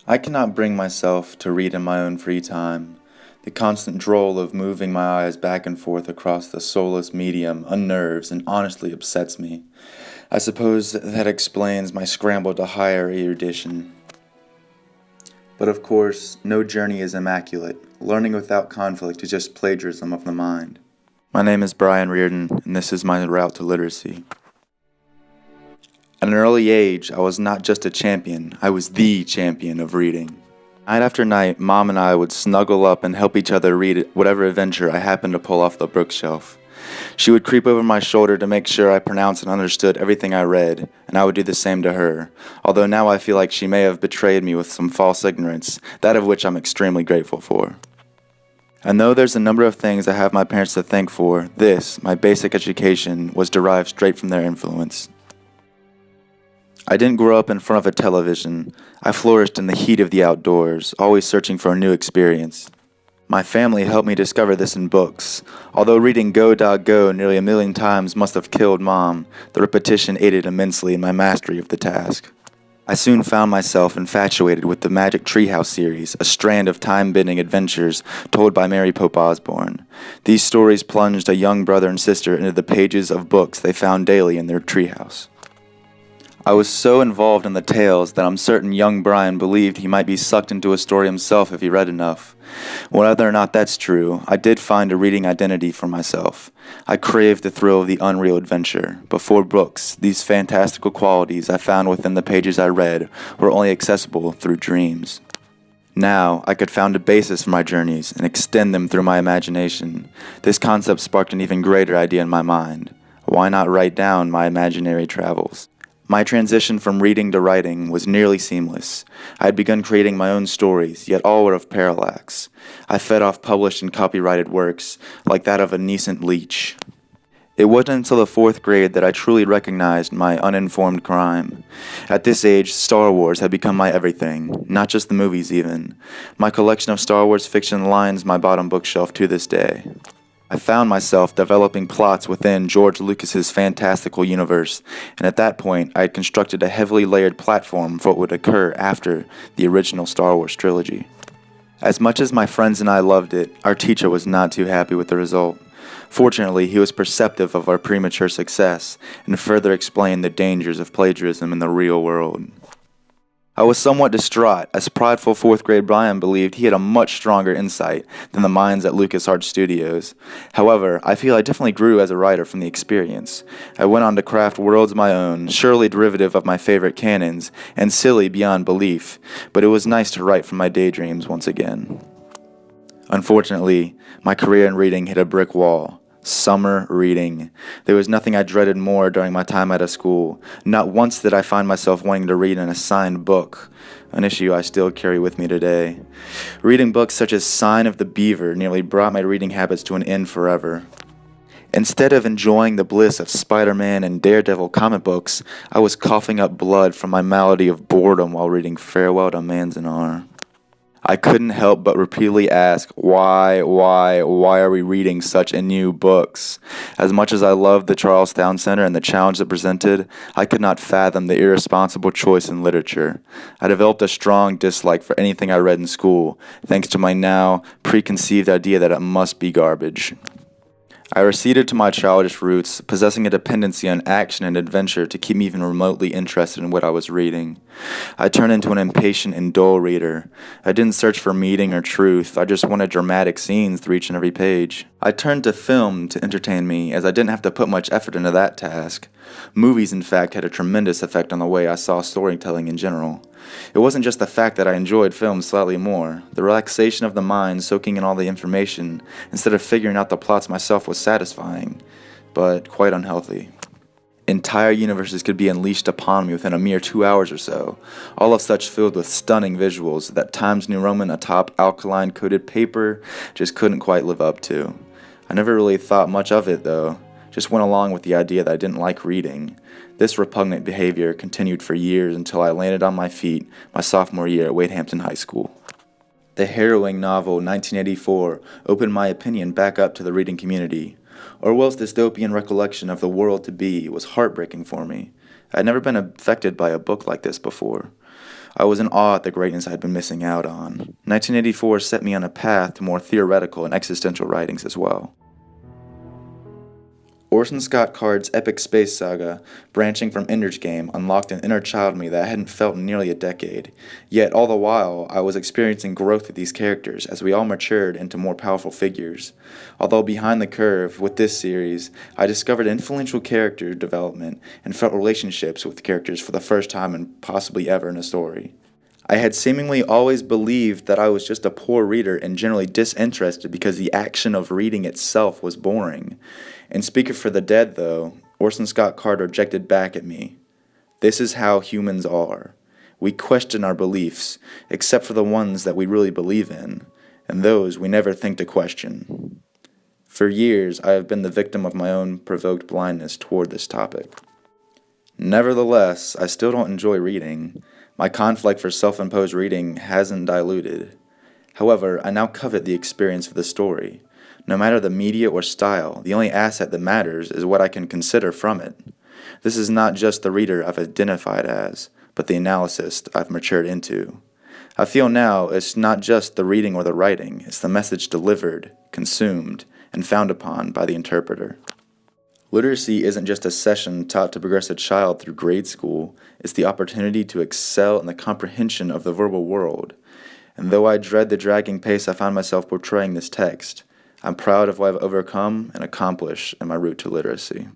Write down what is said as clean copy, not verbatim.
I cannot bring myself to read in my own free time. The constant droll of moving my eyes back and forth across the soulless medium unnerves and honestly upsets me. I suppose that explains my scramble to higher erudition. But of course, no journey is immaculate. Learning without conflict is just plagiarism of the mind. My name is Bryan Riordan, and this is my route to literacy. At an early age, I was not just a champion, I was the champion of reading. Night after night, Mom and I would snuggle up and help each other read whatever adventure I happened to pull off the bookshelf. She would creep over my shoulder to make sure I pronounced and understood everything I read, and I would do the same to her, although now I feel like she may have betrayed me with some false ignorance, that of which I'm extremely grateful for. And though there's a number of things I have my parents to thank for, this, my basic education, was derived straight from their influence. I didn't grow up in front of a television. I flourished in the heat of the outdoors, always searching for a new experience. My family helped me discover this in books. Although reading Go Dog Go nearly 1,000,000 times must have killed Mom, the repetition aided immensely in my mastery of the task. I soon found myself infatuated with the Magic Treehouse series, a strand of time-bending adventures told by Mary Pope Osborne. These stories plunged a young brother and sister into the pages of books they found daily in their treehouse. I was so involved in the tales that I'm certain young Bryan believed he might be sucked into a story himself if he read enough. Whether or not that's true, I did find a reading identity for myself. I craved the thrill of the unreal adventure. Before books, these fantastical qualities I found within the pages I read were only accessible through dreams. Now, I could found a basis for my journeys and extend them through my imagination. This concept sparked an even greater idea in my mind. Why not write down my imaginary travels? My transition from reading to writing was nearly seamless. I had begun creating my own stories, yet all were of parallax. I fed off published and copyrighted works, like that of a nascent leech. It wasn't until the 4th grade that I truly recognized my uninformed crime. At this age, Star Wars had become my everything, not just the movies even. My collection of Star Wars fiction lines my bottom bookshelf to this day. I found myself developing plots within George Lucas's fantastical universe, and at that point I had constructed a heavily layered platform for what would occur after the original Star Wars trilogy. As much as my friends and I loved it, our teacher was not too happy with the result. Fortunately, he was perceptive of our premature success, and further explained the dangers of plagiarism in the real world. I was somewhat distraught, as prideful 4th grade Bryan believed he had a much stronger insight than the minds at LucasArts Studios. However, I feel I definitely grew as a writer from the experience. I went on to craft worlds of my own, surely derivative of my favorite canons, and silly beyond belief, but it was nice to write from my daydreams once again. Unfortunately, my career in reading hit a brick wall. Summer reading. There was nothing I dreaded more during my time at a school. Not once did I find myself wanting to read an assigned book, an issue I still carry with me today. Reading books such as Sign of the Beaver nearly brought my reading habits to an end forever. Instead of enjoying the bliss of Spider-Man and Daredevil comic books, I was coughing up blood from my malady of boredom while reading Farewell to Manzanar. I couldn't help but repeatedly ask, why are we reading such new books? As much as I loved the Charlestown Center and the challenge it presented, I could not fathom the irresponsible choice in literature. I developed a strong dislike for anything I read in school, thanks to my now preconceived idea that it must be garbage. I receded to my childish roots, possessing a dependency on action and adventure to keep me even remotely interested in what I was reading. I turned into an impatient and dull reader. I didn't search for meaning or truth, I just wanted dramatic scenes through each and every page. I turned to film to entertain me, as I didn't have to put much effort into that task. Movies, in fact, had a tremendous effect on the way I saw storytelling in general. It wasn't just the fact that I enjoyed film slightly more. The relaxation of the mind soaking in all the information, instead of figuring out the plots myself, was satisfying, but quite unhealthy. Entire universes could be unleashed upon me within a mere 2 hours or so, all of such filled with stunning visuals that Times New Roman atop alkaline-coated paper just couldn't quite live up to. I never really thought much of it, though. Just went along with the idea that I didn't like reading. This repugnant behavior continued for years until I landed on my feet my sophomore year at Wadehampton High School. The harrowing novel 1984 opened my opinion back up to the reading community. Orwell's dystopian recollection of the world to be was heartbreaking for me. I had never been affected by a book like this before. I was in awe at the greatness I'd been missing out on. 1984 set me on a path to more theoretical and existential writings as well. Orson Scott Card's epic space saga, branching from Ender's Game, unlocked an inner child in me that I hadn't felt in nearly a decade. Yet, all the while, I was experiencing growth with these characters as we all matured into more powerful figures. Although behind the curve, with this series, I discovered influential character development and felt relationships with characters for the first time and possibly ever in a story. I had seemingly always believed that I was just a poor reader and generally disinterested because the action of reading itself was boring. In Speaker for the Dead, though, Orson Scott Card objected back at me. This is how humans are. We question our beliefs, except for the ones that we really believe in, and those we never think to question. For years, I have been the victim of my own provoked blindness toward this topic. Nevertheless, I still don't enjoy reading. My conflict for self-imposed reading hasn't diluted. However, I now covet the experience of the story. No matter the media or style, the only asset that matters is what I can consider from it. This is not just the reader I've identified as, but the analyst I've matured into. I feel now it's not just the reading or the writing, it's the message delivered, consumed, and found upon by the interpreter. Literacy isn't just a session taught to progress a child through grade school, it's the opportunity to excel in the comprehension of the verbal world. And though I dread the dragging pace I find myself portraying this text, I'm proud of what I've overcome and accomplished in my route to literacy.